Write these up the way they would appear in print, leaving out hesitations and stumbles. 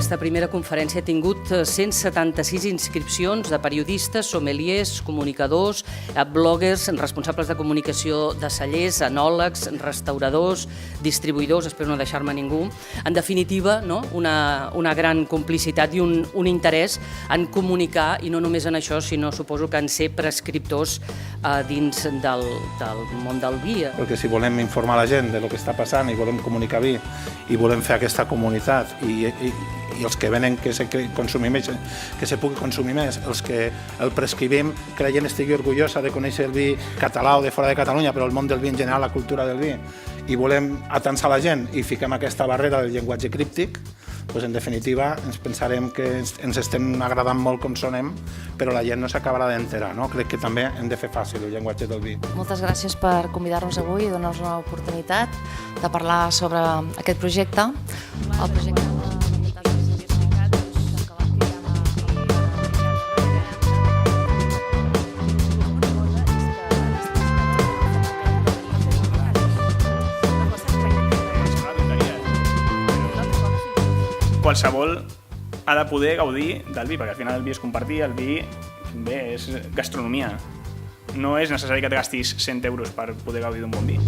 aquesta primera conferència ha tingut 176 inscripcions de periodistes, sommeliers, comunicadors, bloggers, responsables de comunicació de cellers, enòlegs, restauradors, distribuïdors, espero no deixar-me ningú. En definitiva, no? una gran complicitat i un interès en comunicar, i no només en això, sinó suposo que en ser prescriptors dins del món del vi. Perquè si volem informar la gent del que està passant i volem comunicar vi i volem fer aquesta comunitat i els que venen que se pugui consumir més, els que el prescrivim, que la gent estigui orgullosa de conèixer el vi català o de fora de Catalunya, però el món del vi en general, la cultura del vi, i volem atansar la gent i fiquem aquesta barrera del llenguatge críptic, doncs en definitiva ens pensarem que ens estem agradant molt com sonem, però la gent no s'acabarà d'enterar, no? Crec que també hem de fer fàcil el llenguatge del vi. Moltes gràcies per convidar-nos avui i donar-nos l'oportunitat de parlar sobre aquest projecte. El projecte qualsevol ha de poder gaudir del vi, perquè al final el vi és compartir, el vi bé, és gastronomia. No és necessari que et gastis 100 euros per poder gaudir d'un bon vi.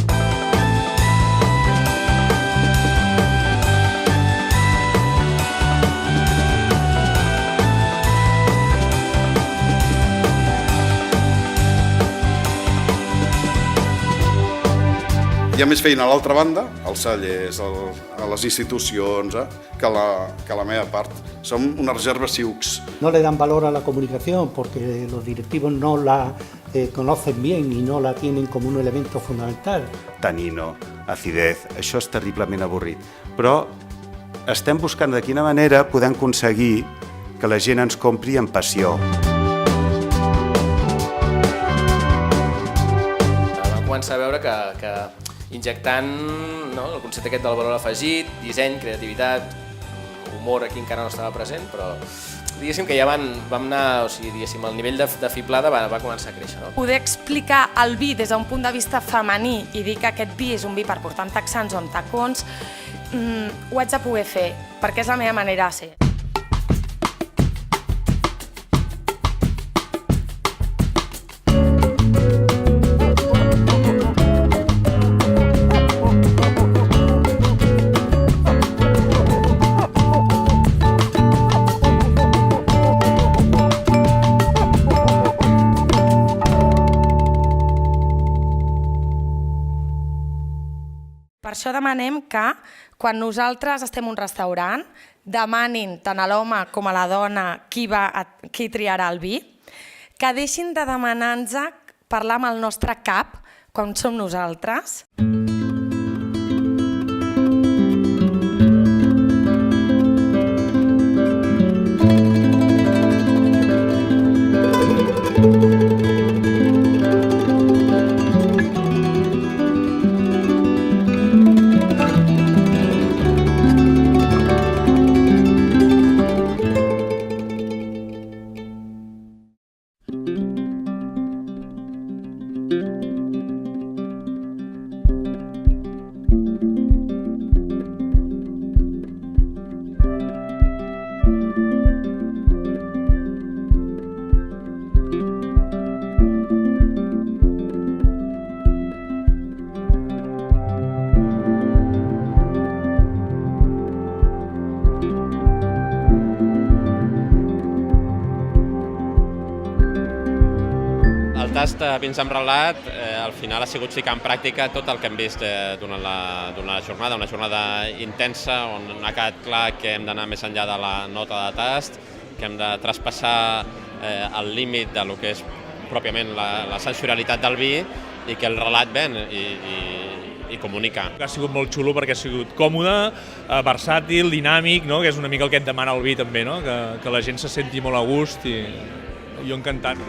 Hi ha més feina a l'altra banda, als cellers, a les institucions, que a la meva part. Som una reserva siux. No le dan valor a la comunicación porque los directivos no la conocen bien y no la tienen como un elemento fundamental. Tanino, acidez, això és terriblement avorrit. Però estem buscant de quina manera podem aconseguir que la gent ens compri amb passió. Vam començar a veure que injectant el concepte aquest del valor afegit, disseny, creativitat, humor aquí encara no estava present, però diguéssim que ja vam anar, o sigui, diguéssim, el nivell de fiblada va començar a créixer. Poder explicar el vi des d'un punt de vista femení i dir que aquest vi és un vi per portar amb texans o amb tacons, ho haig de poder fer, perquè és la meva manera de ser. Per això demanem que, quan nosaltres estem en un restaurant, demanin tant a l'home com a la dona qui triarà el vi, que deixin de demanar-nos parlar amb el nostre cap quan som nosaltres. El tast vins amb relat al final ha sigut ficar en pràctica tot el que hem vist durant la jornada, una jornada intensa on ha quedat clar que hem d'anar més enllà de la nota de tast, que hem de traspassar el límit del que és pròpiament la sensorialitat del vi i que el relat ven i comunica. Ha sigut molt xulo perquè ha sigut còmode, versàtil, dinàmic, que és una mica el que et demana el vi també, que la gent se senti molt a gust i jo encantat.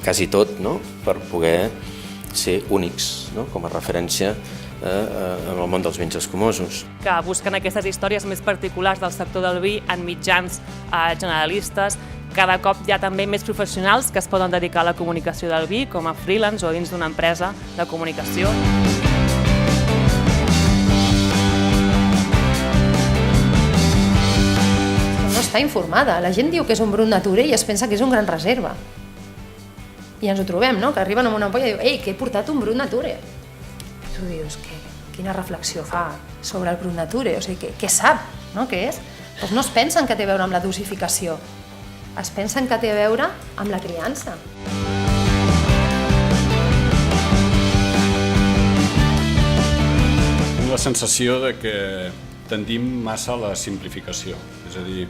quasi tot, no? Per poder ser únics, no? Com a referència en el món dels vins escumosos. Que busquen aquestes històries més particulars del sector del vi en mitjans generalistes. Cada cop hi ha també més professionals que es poden dedicar a la comunicació del vi, com a freelance o dins d'una empresa de comunicació. No està informada. La gent diu que és un Brut Nature i es pensa que és un gran reserva. I ens ho trobem, no? Que arriben amb una ampolla i diuen «Ei, que he portat un Brut Nature». I tu dius, quina reflexió fa sobre el Brut Nature? O sigui, què sap? No? Què és? Doncs no es pensen que té a veure amb la dosificació. Es pensen que té a veure amb la criança. Tinc la sensació de que tendim massa a la simplificació. És a dir,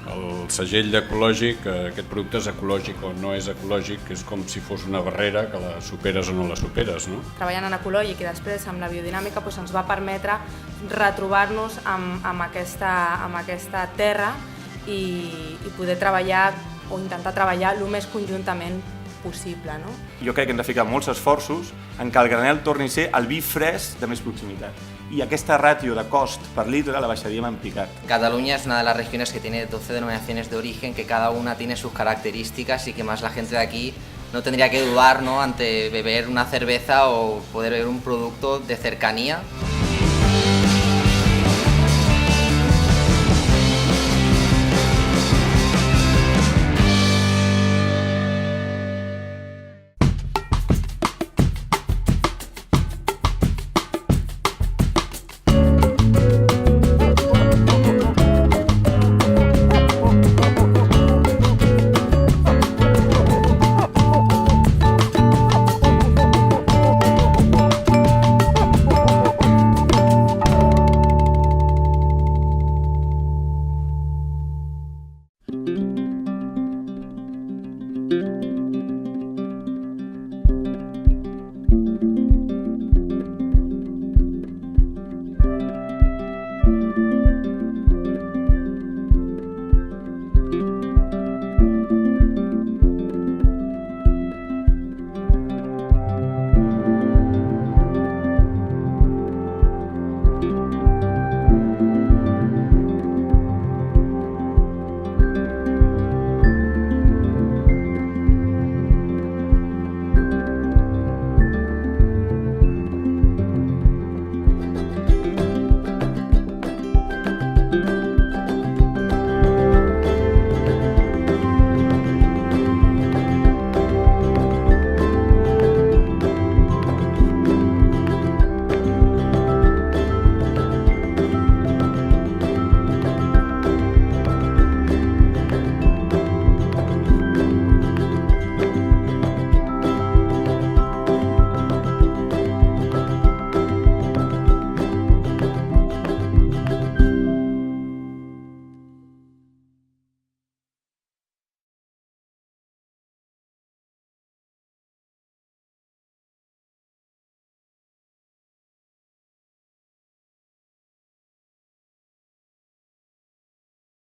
el segell ecològic, aquest producte és ecològic o no és ecològic, és com si fos una barrera que la superes o no la superes, no? Treballant en ecològic i després amb la biodinàmica ens va permetre retrobar-nos amb aquesta terra i poder treballar o intentar treballar el més conjuntament possible. No? Jo crec que hem de ficar molts esforços en que el granel torni a ser el vi fresc de més proximitat. Y aquesta ràtio de cost per litre la baixaríem en picat. Cataluña es una de las regiones que tiene 12 denominaciones de origen, que cada una tiene sus características y que más la gente de aquí no tendría que dudar, ¿no? Ante beber una cerveza o poder beber un producto de cercanía.